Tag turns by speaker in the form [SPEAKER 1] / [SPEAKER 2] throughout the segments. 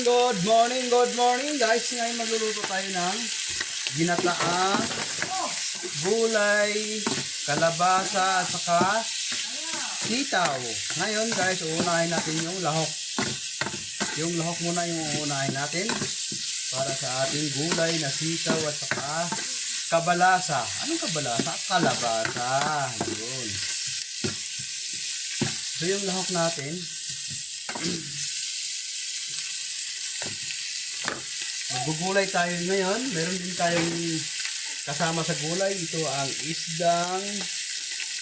[SPEAKER 1] good morning guys. Ngayon magluluto tayo ng ginataang gulay, kalabasa at saka sitaw. Ngayon guys, uunahin natin yung lahok. Yung lahok muna yung uunahin natin para sa ating gulay na sitaw at saka kabalasa. Anong kabalasa? Kalabasa. Yun. So yung lahok natin, maggugulay tayo ngayon. Meron din tayong kasama sa gulay. Ito ang isdang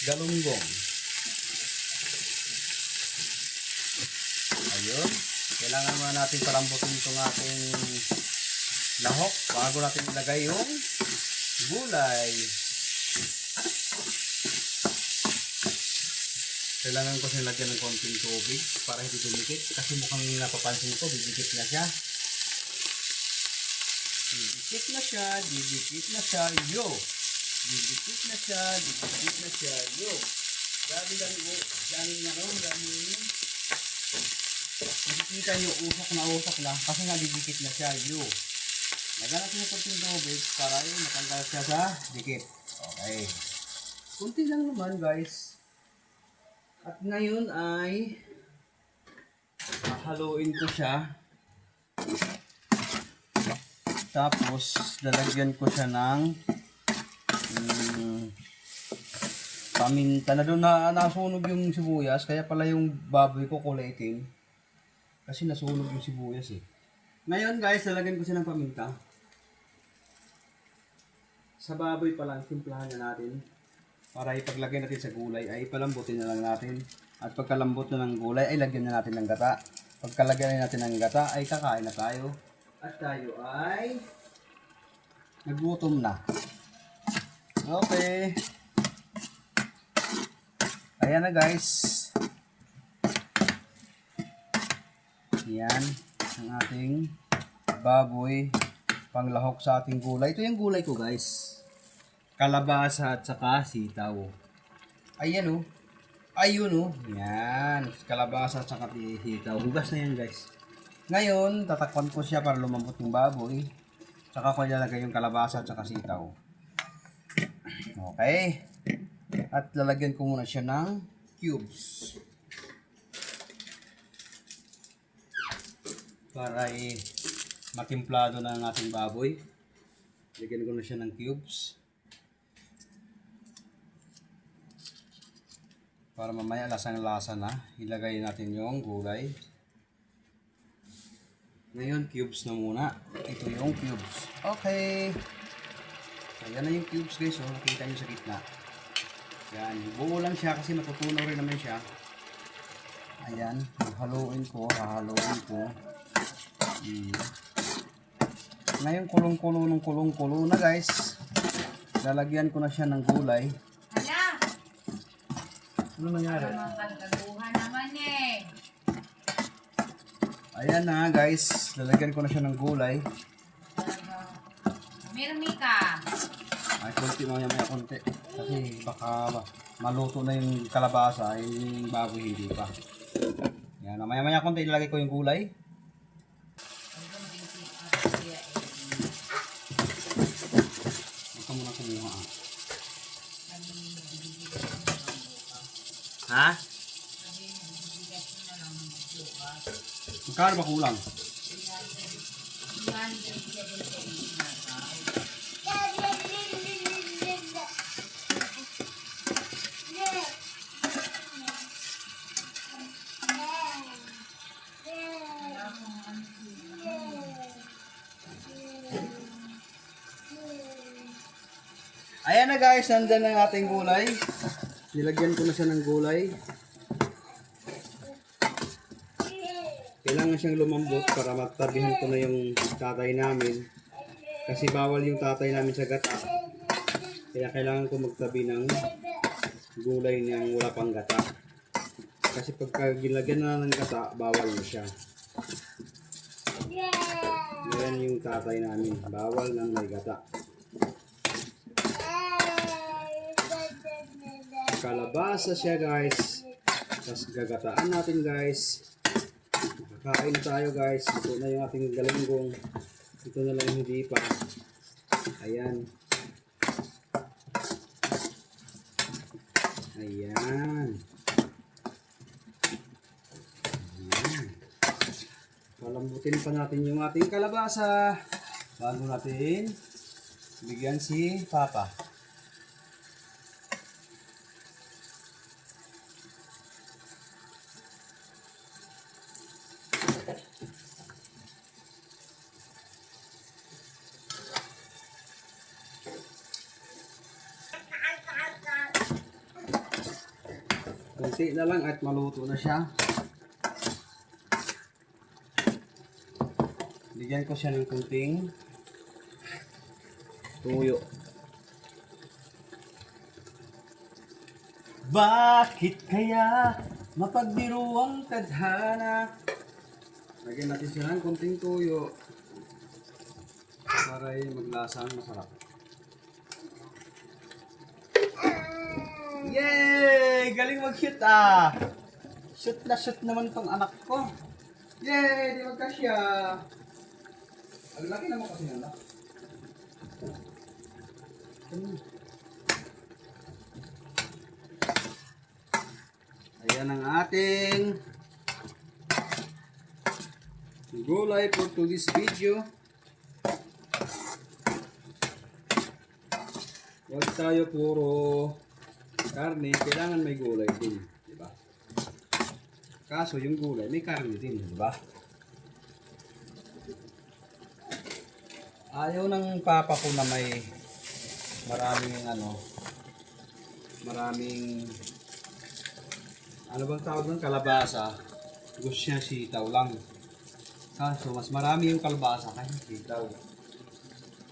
[SPEAKER 1] galunggong. Ayun. Kailangan muna natin palambutin itong ating lahok bago natin ilagay yung gulay. Kailangan ko siya lagyan ng konting tubig para hindi dumikit. Kasi mukhang napapansin ko, didikit na siya. Didikit na siya, didikit na siya, yo. Didikit na siya, didikit na siya, yo. Grabe lang mo, dami na rin, dami nyo. Nakikita nyo, usok na kasi nga didikit na siya, yo. Naghanap nyo konting tubig para yun, matanggal siya sa dikit. Okay. Kunti lang naman guys. At ngayon ay haluin ko siya. Tapos, lalagyan ko siya ng paminta. Na doon na nasunog yung sibuyas. Kaya pala yung baboy ko kulay itim. Kasi nasunog yung sibuyas eh. Ngayon guys, lalagyan ko siya ng paminta. Sa baboy pala, timplahan na natin. Para ipaglagay natin sa gulay, ay palambutin na lang natin. At pagkalambot na ng gulay, ay lagyan na natin ng gata. Pagkalagyan natin ng gata, ay kakain na tayo. At tayo ay nagutom na. Okay. Ayan na guys. Yan ang ating baboy panglahok sa ating gulay. Ito yung gulay ko guys. Kalabasa at saka sitaw. Ayan o. Ayun o. Yan. Kalabasa at saka sitaw. Hugas na yan guys. Ngayon, tatakpan ko siya para lumambot yung baboy. Tsaka ko ilalagay yung kalabasa at saka sitaw. Okay. At lalagyan ko muna siya ng cubes. Para matimplado na ang ating baboy. Lagyan ko na siya ng cubes. Para mamaya lasang-lasa na. Ilagay natin yung gulay. Ngayon, cubes na muna. Ito yung cubes. Okay. Ayan na yung cubes guys. So, nakita nyo sa gitna. Yan. Buo lang siya kasi matutunaw rin naman siya. Ayan. Haluin ko. Hahaluin ko. Ngayon, kulong-kulo na guys. Lalagyan ko na siya ng gulay. Ano nangyari?
[SPEAKER 2] Kagaguhan naman eh.
[SPEAKER 1] Ayan na guys, lalagyan ko na siya ng gulay.
[SPEAKER 2] Mirmika.
[SPEAKER 1] Ay, konti mamaya konti. Kasi baka maluto na yung kalabasa, yung baboy hindi pa. Yan, mamaya konti ilalagay ko yung gulay. Ito muna kumuha. Ha? Magkano ba kulang? Ayan na guys, nandyan ang ating gulay. Nilagyan ko na siya ng gulay. Kailangan siyang lumambot para magtabihan ko na yung tatay namin. Kasi bawal yung tatay namin sa gata. Kaya kailangan ko magtabi ng gulay niyang wala pang gata. Kasi pagka gilagyan na ng gata, bawal na siya. Yan yung tatay namin. Bawal nang may gata. Kalabasa siya guys. Tapos gagataan natin guys. Kain na tayo guys. Ito na yung ating galunggong. Ito na lang yung hindi pa. Ayan. Ayan. Ayan. Palambutin pa natin yung ating kalabasa. Bago natin bigyan si Papa. Kunti na lang at maluto na siya. Bigyan ko siya ng kunting tuyo. Bakit kaya mapagbiro ang tadhana? Lagyan natin siya ng kunting tuyo para maglasang masarap. Yay! Galing mag-shoot ah! Shoot na shoot naman tong anak ko. Yay! Di magkasya. Ang laki naman kasi ng anak. Ayan ang ating gulay for today's video. Huwag tayo puro karne, kailangan may gulay din, di ba? Kaso yung gulay may karne din, di ba? Ayaw ng papa ko na may maraming ano bang tawag ng kalabasa? Gusto niya sitaw lang. Kaso mas marami yung kalabasa kaysa sitaw.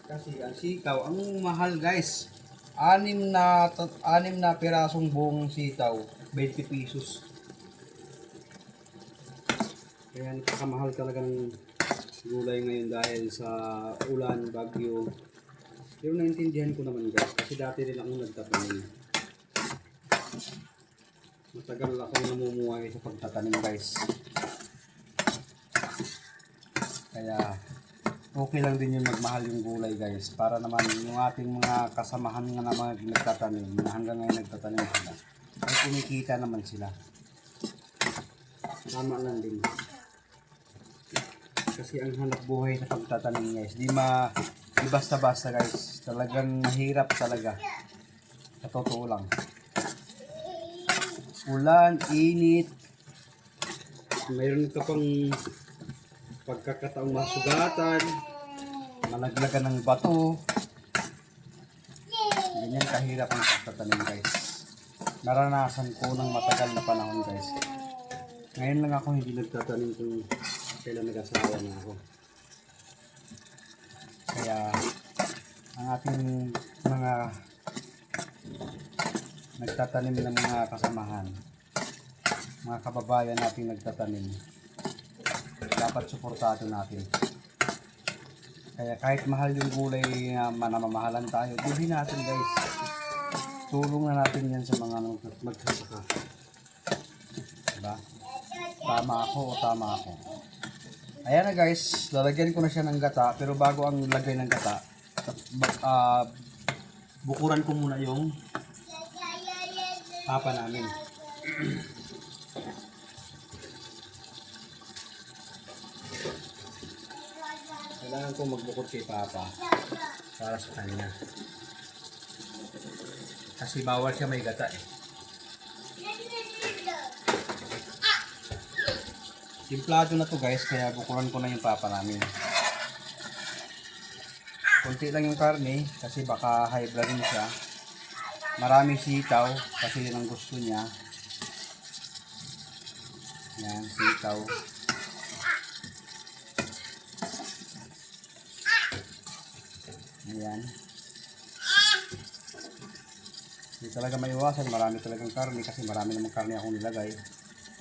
[SPEAKER 1] Kasi ang sitaw, ang mahal guys. 6 na pirasong buong sitaw, 20 pesos. Kaya napakamahal talaga ng gulay ngayon dahil sa ulan, bagyo. Pero naintindihan ko naman guys, kasi dati rin akong nagtatanim. Matagal akong namumuhay sa pagtatanim guys. Kaya okay lang din yung magmahal yung gulay guys, para naman yung ating mga kasamahan nga naman nagtatanim, na hanggang ngayon nagtatanim sila, ay kumikita naman sila. Tama lang din. Kasi ang hanap buhay sa pagtatanim guys, di basta-basta guys, talagang mahirap talaga. Sa totoo lang. Ulan, init, mayroon ka pang pagkakataong masugatan, malaglagan ng bato. Ganyan kahirap ang pagtatanim guys. Naranasan ko ng matagal na panahon guys. Ngayon lang ako hindi nagtatanim kung kailan nag-asawa na ako. Kaya ang ating mga nagtatanim ng mga kasamahan, mga kababayan nating nagtatanim, dapat suportado natin. Kaya kahit mahal yung gulay na manamamahalan tayo, bilhin natin guys. Tulong na natin yan sa mga magsasaka. Diba? Tama ako o tama ako. Ayan na guys, lalagyan ko na siya ng gata. Pero bago ang lagay ng gata, bukuran ko muna yung papa namin. Kailangan ko magbukod kay Papa para sa kanya. Kasi bawal siya may gata eh. Timplado na to guys, kaya bukuran ko na yung Papa namin. Kunti lang yung karne kasi baka high blood din siya. Marami sitaw kasi yun ang gusto niya. Yan, sitaw. Ayan. Hindi talaga maiwasan, marami talagang karne kasi marami namang karne akong nilagay.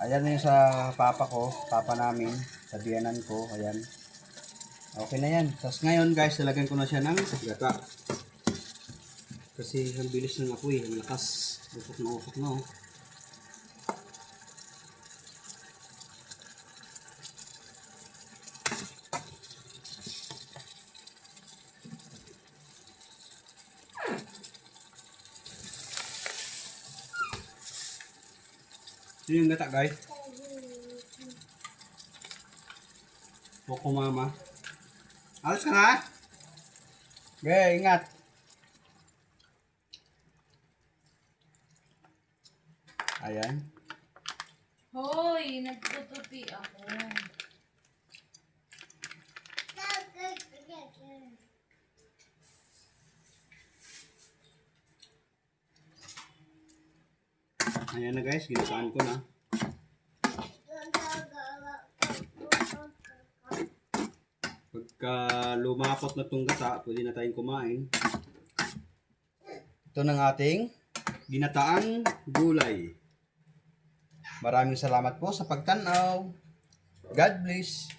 [SPEAKER 1] Ayan na yung sa papa ko, papa namin, sa biyanan ko, ayan. Okay na yan. Tapos ngayon guys, lalagyan ko na siya ng gata. Kasi ang bilis ng apoy, ang lakas, usok na oh. Ito yung gata guys. Poko mama. Alas ka na? Okay, ingat. Ayan.
[SPEAKER 2] Hoy, nagtutupi ako.
[SPEAKER 1] Ayan na guys, ginataan ko na. Pagka lumapot na itong gata, pwede na tayong kumain. Ito ng ating ginataang gulay. Maraming salamat po sa pagtanaw. God bless.